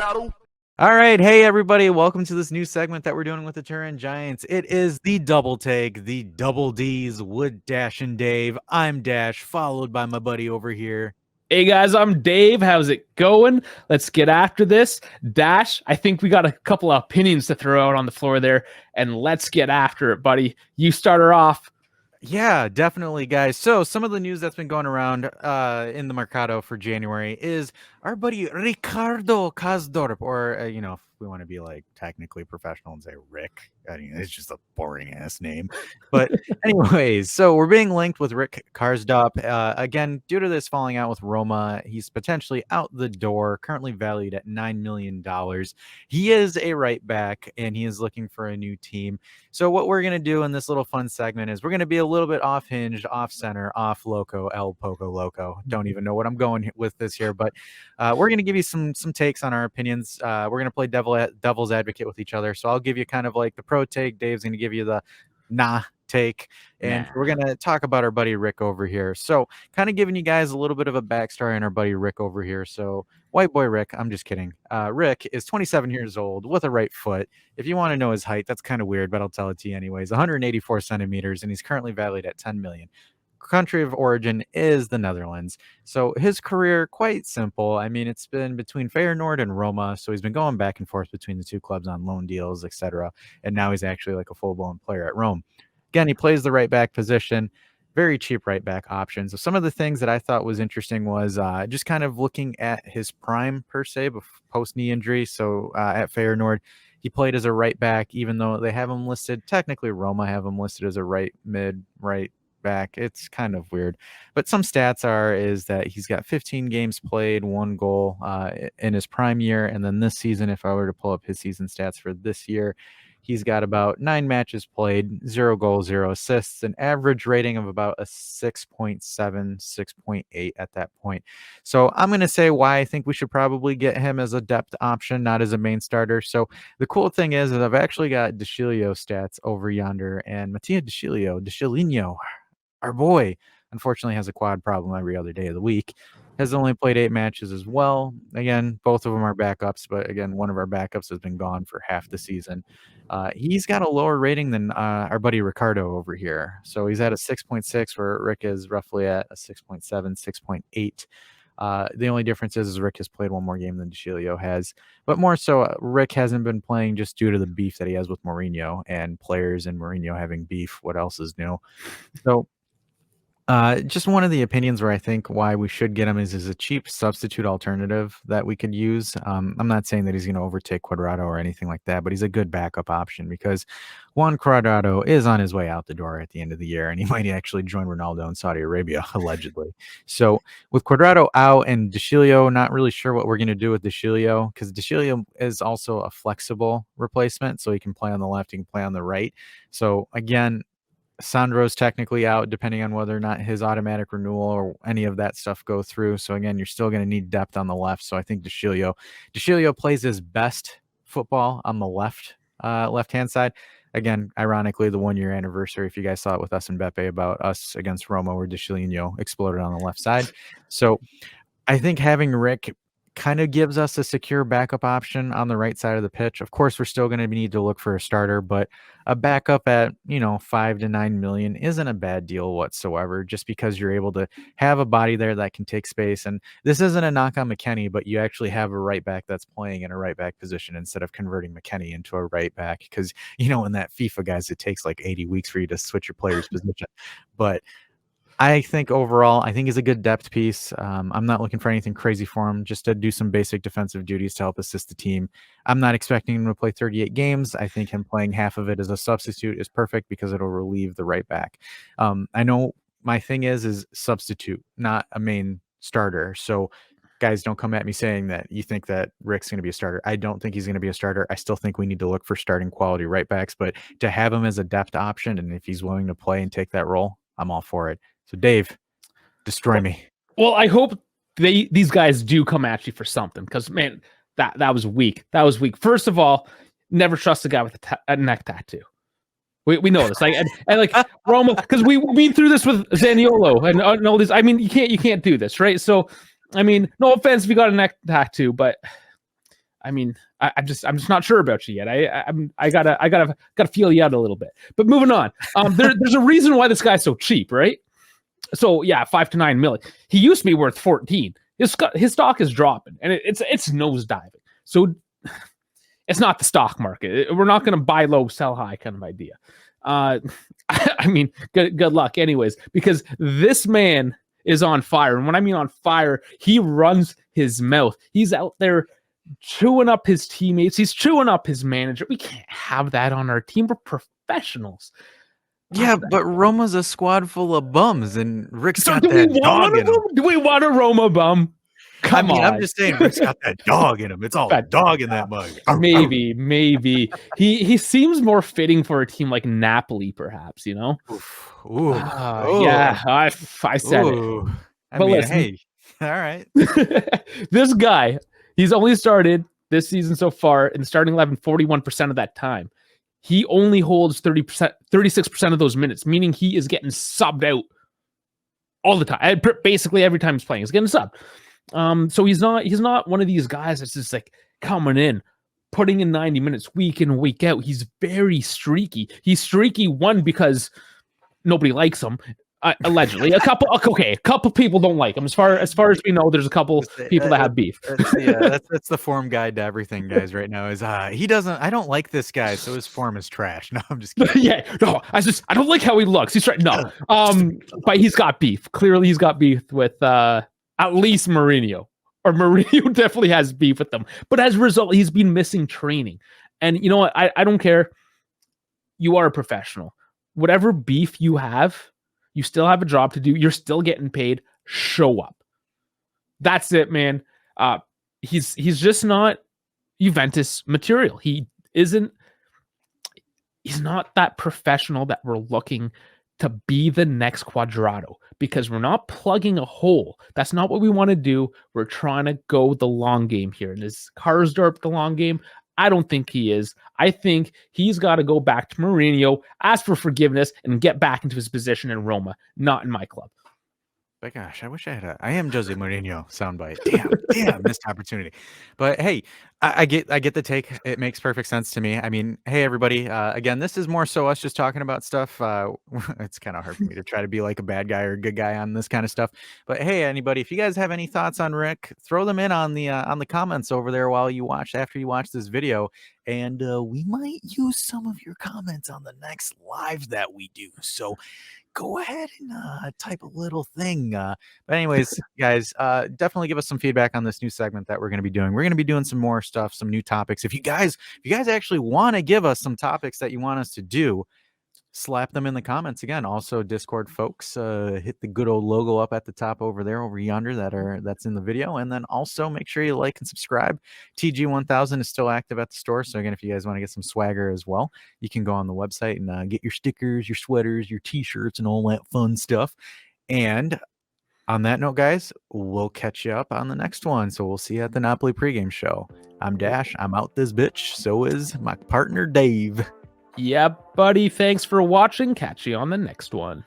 Januraru. All right, hey everybody, welcome to this new segment that we're doing with the Turin Giants. It is the double take, the double D's, Wood, Dash, and Dave. I'm Dash, followed by my buddy over here. Hey guys, I'm Dave. How's it going? Let's get after this. Dash, I think we got a couple of opinions to throw out on the floor there, and let's get after it, buddy. You start her off. Yeah, definitely, guys. So some of the news that's been going around in the mercato for January is our buddy Ricardo Karsdorp, or, if we want to be like technically professional and say Rick. I mean, it's just a boring ass name. But anyways, so we're being linked with Rick Karsdorp. Again, due to this falling out with Roma, he's potentially out the door, currently valued at $9 million. He is a right back, and he is looking for a new team. So what we're going to do in this little fun segment is we're going to be a little bit off hinge, off center, off loco, el poco loco. Don't even know what I'm going with this here, but we're going to give you some takes on our opinions. We're going to play devil's advocate with each other. So I'll give you kind of like the pro take. Dave's going to give you the nah take, and we're going to talk about our buddy Rick over here. So kind of giving you guys a little bit of a backstory on our buddy Rick over here. So white boy Rick, I'm just kidding. Rick is 27 years old with a right foot. If you want to know his height, that's kind of weird, but I'll tell it to you anyways. 184 centimeters, and he's currently valued at 10 million. Country of origin is the Netherlands. So his career, quite simple. I mean, it's been between Feyenoord and Roma, so he's been going back and forth between the two clubs on loan deals, etc. And now he's actually like a full-blown player at Rome. Again, he plays the right back position. Very cheap right back options. So some of the things that I thought was interesting was just kind of looking at his prime per se, post knee injury. So at Feyenoord, he played as a right back, even though they have him listed. Technically, Roma have him listed as a right mid, right back. It's kind of weird, but some stats is that he's got 15 games played, 1 goal in his prime year, and then this season, if I were to pull up his season stats for this year, he's got about 9 matches played, 0 goals, 0 assists, an average rating of about a 6.7, 6.8 at that point. So I'm going to say why I think we should probably get him as a depth option, not as a main starter. So the cool thing is that I've actually got Deschilio stats over yonder, and Mattia Deschilino, our boy, unfortunately has a quad problem every other day of the week, has only played 8 matches as well. Again, both of them are backups, but again, one of our backups has been gone for half the season. He's got a lower rating than our buddy Ricardo over here. So he's at a 6.6, where Rick is roughly at a 6.7, 6.8. The only difference is Rick has played 1 more game than Deschilio has, but more so Rick hasn't been playing just due to the beef that he has with Mourinho, and players and Mourinho having beef. What else is new? So just one of the opinions where I think why we should get him is a cheap substitute alternative that we could use. I'm not saying that he's going to overtake Cuadrado or anything like that, but he's a good backup option because Juan Cuadrado is on his way out the door at the end of the year, and he might actually join Ronaldo in Saudi Arabia, allegedly. So with Cuadrado out and Deschilio, not really sure what we're going to do with Deschilio, because Deschilio is also a flexible replacement, so he can play on the left, he can play on the right. So again, Sandro's technically out, depending on whether or not his automatic renewal or any of that stuff go through. So again, you're still going to need depth on the left. So I think Deschilio plays his best football on the left-hand side. Again, ironically, the 1-year anniversary, if you guys saw it with us and Beppe about us against Roma, where Deschilio exploded on the left side. So I think having Rick kind of gives us a secure backup option on the right side of the pitch. Of course, we're still going to need to look for a starter, but a backup at, 5 to 9 million isn't a bad deal whatsoever, just because you're able to have a body there that can take space. And this isn't a knock on McKennie, but you actually have a right back that's playing in a right back position instead of converting McKennie into a right back, because, in that FIFA, guys, it takes like 80 weeks for you to switch your player's position. But I think overall, he's a good depth piece. I'm not looking for anything crazy for him, just to do some basic defensive duties to help assist the team. I'm not expecting him to play 38 games. I think him playing half of it as a substitute is perfect because it'll relieve the right back. I know my thing is substitute, not a main starter. So guys, don't come at me saying that you think that Rick's going to be a starter. I don't think he's going to be a starter. I still think we need to look for starting quality right backs, but to have him as a depth option, and if he's willing to play and take that role, I'm all for it. So, Dave, destroy me. Well, I hope these guys do come at you for something, because, man, that was weak. That was weak. First of all, never trust a guy with a neck tattoo. We know this. Like Roma, because we've been through this with Zaniolo and all these. I mean, you can't do this, right? So, I mean, no offense if you got a neck tattoo, but I mean, I'm just not sure about you yet. I gotta feel you out a little bit. But moving on. There's a reason why this guy's so cheap, right? So yeah, 5 to 9 million. He used to be worth 14. His stock is dropping, and it's nosediving. So it's not the stock market. We're not going to buy low, sell high kind of idea. I mean, good luck, anyways, because this man is on fire, and when I mean on fire, he runs his mouth. He's out there chewing up his teammates. He's chewing up his manager. We can't have that on our team. We're professionals. Yeah, but Roma's a squad full of bums, and Rick's got that want dog one in of him. them? Do we want a Roma bum? Come on. I'm just saying, Rick's got that dog in him. It's all That dog in that mug. Maybe. He seems more fitting for a team like Napoli, perhaps, you know? Ooh. Yeah, I said it. I But mean, listen. hey, all right. This guy, he's only started this season so far in the starting 11 41% of that time. He only holds 36% of those minutes, meaning he is getting subbed out all the time. Basically, every time he's playing, he's getting subbed. So he's not one of these guys that's just like coming in, putting in 90 minutes week in, week out. He's very streaky. He's streaky, one, because nobody likes him. Allegedly, a couple people don't like him. As far as we know, there's a couple people that have beef. That's the form guide to everything, guys. Right now is he doesn't. I don't like this guy, so his form is trash. No, I'm just kidding. Yeah, no, I don't like how he looks. He's right. No, but he's got beef. Clearly, he's got beef with at least Mourinho, or Mourinho definitely has beef with them. But as a result, he's been missing training. And you know what? I don't care. You are a professional. Whatever beef you have, you still have a job to do. You're still getting paid. Show up. That's it, man. He's just not Juventus material. He's not that professional that we're looking to be the next Quadrado, because we're not plugging a hole. That's not what we want to do. We're trying to go the long game here. And is Karsdorp the long game? I don't think he is. I think he's got to go back to Mourinho, ask for forgiveness, and get back into his position in Roma, not in my club. But gosh, I wish I had I am Jose Mourinho soundbite. Damn, missed opportunity. But hey, I get the take. It makes perfect sense to me. I mean, hey everybody, again, this is more so us just talking about stuff. It's kind of hard for me to try to be like a bad guy or a good guy on this kind of stuff. But hey, anybody, if you guys have any thoughts on Rick, throw them in on the comments over there after you watch this video, and we might use some of your comments on the next live that we do. So go ahead and type a little thing. But anyways, guys, definitely give us some feedback on this new segment that we're going to be doing. We're going to be doing some more stuff, some new topics. If you guys actually want to give us some topics that you want us to do, slap them in the comments. Again, also Discord folks, hit the good old logo up at the top over there, over yonder, that's in the video. And then also make sure you like and subscribe. TG1000 is still active at the store. So again, if you guys want to get some swagger as well, you can go on the website and get your stickers, your sweaters, your t-shirts, and all that fun stuff. And on that note, guys, we'll catch you up on the next one. So we'll see you at the Napoli pregame show. I'm Dash. I'm out this bitch. So is my partner, Dave. Yeah, buddy. Thanks for watching. Catch you on the next one.